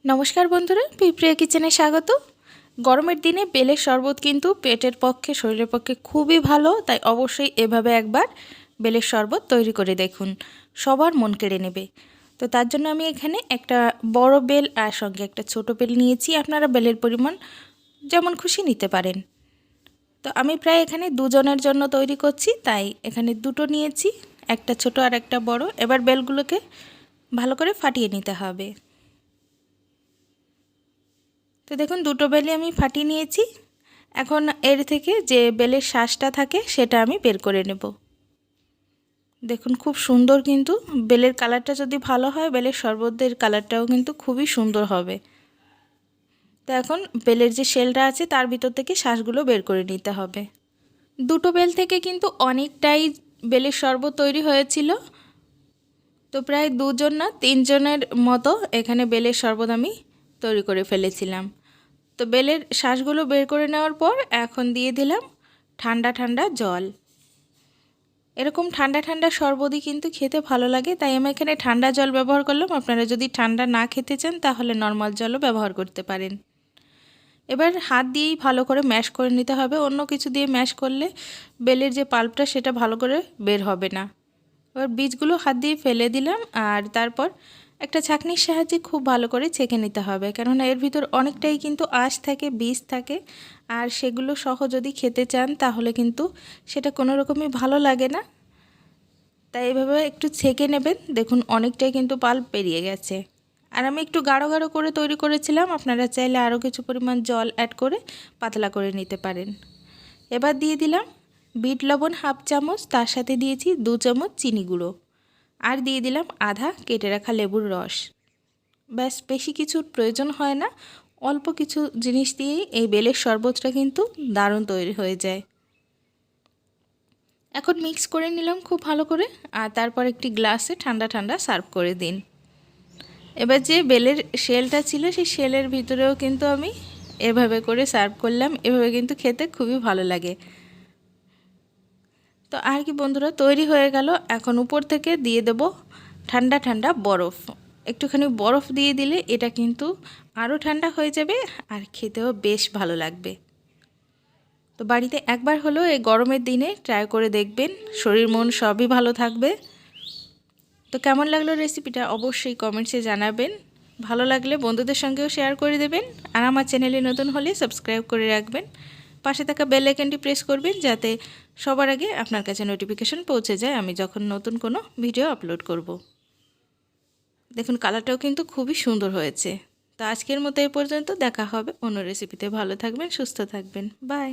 নমস্কার বন্ধুরা, পিঁপড়িয়া কিচেনে স্বাগত। গরমের দিনে বেলের শরবত কিন্তু পেটের পক্ষে, শরীরের পক্ষে খুবই ভালো। তাই অবশ্যই এভাবে একবার বেলের শরবত তৈরি করে দেখুন, সবার মন কেড়ে নেবে। তো তার জন্য আমি এখানে একটা বড় বেল আর সঙ্গে একটা ছোট বেল নিয়েছি। আপনারা বেলের পরিমাণ যেমন খুশি নিতে পারেন। তো আমি প্রায় এখানে দুজনের জন্য তৈরি করছি, তাই এখানে দুটো নিয়েছি, একটা ছোট আর একটা বড়। এবার বেলগুলোকে ভালো করে ফাটিয়ে নিতে হবে। তো দেখুন, দুটো বেলই আমি ফাটিয়ে নিয়েছি। এখন এর থেকে যে বেলের শাঁসটা থাকে সেটা আমি বের করে নেব। দেখুন, খুব সুন্দর, কিন্তু বেলের কালারটা যদি ভালো হয়, বেলের শরবতের কালারটাও কিন্তু খুবই সুন্দর হবে। তো এখন বেলের যে শেলটা আছে তার ভিতর থেকে শাঁসগুলো বের করে নিতে হবে। দুটো বেল থেকে কিন্তু অনেকটাই বেলের শরবত তৈরি হয়েছিল। তো প্রায় দুজন না তিনজনের মতো এখানে বেলের শরবত আমি তৈরি করে ফেলেছিলাম। তো বেলের শাঁসগুলো বের করে নেওয়ার পর এখন দিয়ে দিলাম ঠান্ডা ঠান্ডা জল। এরকম ঠান্ডা ঠান্ডা শরবতই কিন্তু খেতে ভালো লাগে, তাই আমি এখানে ঠান্ডা জল ব্যবহার করলাম। আপনারা যদি ঠান্ডা না খেতে চান তাহলে নর্মাল জলও ব্যবহার করতে পারেন। এবার হাত দিয়েই ভালো করে ম্যাশ করে নিতে হবে। অন্য কিছু দিয়ে ম্যাশ করলে বেলের যে পাল্পটা সেটা ভালো করে বের হবে না। এবার বীজগুলো হাত দিয়ে ফেলে দিলাম, আর তারপর একটা ছাঁকনির সাহায্যে খুব ভালো করে ছেঁকে নিতে হবে, কেননা এর ভিতর অনেকটাই কিন্তু আঁশ থাকে, বীজ থাকে, আর সেগুলো সহ যদি খেতে চান তাহলে কিন্তু সেটা কোনো রকমই ভালো লাগে না। তাই এভাবে একটু ছেঁকে নেবেন। দেখুন, অনেকটাই কিন্তু পাল্প বেরিয়ে গেছে। আর আমি একটু গাঢ় গাঢ় করে তৈরি করেছিলাম, আপনারা চাইলে আরও কিছু পরিমাণ জল অ্যাড করে পাতলা করে নিতে পারেন। এবার দিয়ে দিলাম বিট লবণ হাফ চামচ, তার সাথে দিয়েছি 2 চামচ চিনি গুঁড়ো, আর দিয়ে দিলাম আধা কেটে রাখা লেবুর রস। ব্যাস, বেশি কিছুর প্রয়োজন হয় না। অল্প কিছু জিনিস দিয়েই এই বেলের শরবতটা কিন্তু দারুণ তৈরি হয়ে যায়। এখন মিক্স করে নিলাম খুব ভালো করে, আর তারপর একটি গ্লাসে ঠান্ডা ঠান্ডা সার্ভ করে দিন। এবার যে বেলের শেলটা ছিল সেই শেলের ভিতরেও কিন্তু আমি এভাবে করে সার্ভ করলাম। এভাবে কিন্তু খেতে খুবই ভালো লাগে। তো আর কি বন্ধুরা, তৈরি হয়ে গেল। এখন উপর থেকে দিয়ে দেব ঠান্ডা ঠান্ডা বরফ। একটুখানি বরফ দিয়ে দিলে এটা কিন্তু আরও ঠান্ডা হয়ে যাবে, আর খেতেও বেশ ভালো লাগবে। তো বাড়িতে একবার হলেও এই গরমের দিনে ট্রাই করে দেখবেন, শরীর মন সবই ভালো থাকবে। তো কেমন লাগলো রেসিপিটা অবশ্যই কমেন্টসে জানাবেন। ভালো লাগলে বন্ধুদের সঙ্গেও শেয়ার করে দেবেন, আর আমার চ্যানেলে নতুন হলে সাবস্ক্রাইব করে রাখবেন। পাশে থাকা বেল আইকনটি প্রেস করবেন, যাতে সবার আগে আপনার কাছে নোটিফিকেশন পৌঁছে যায় আমি যখন নতুন কোনো ভিডিও আপলোড করব। দেখুন, কালারটাও কিন্তু খুবই সুন্দর হয়েছে। তো আজকের মতো এই পর্যন্ত, দেখা হবে অন্য রেসিপিতে। ভালো থাকবেন, সুস্থ থাকবেন, বাই।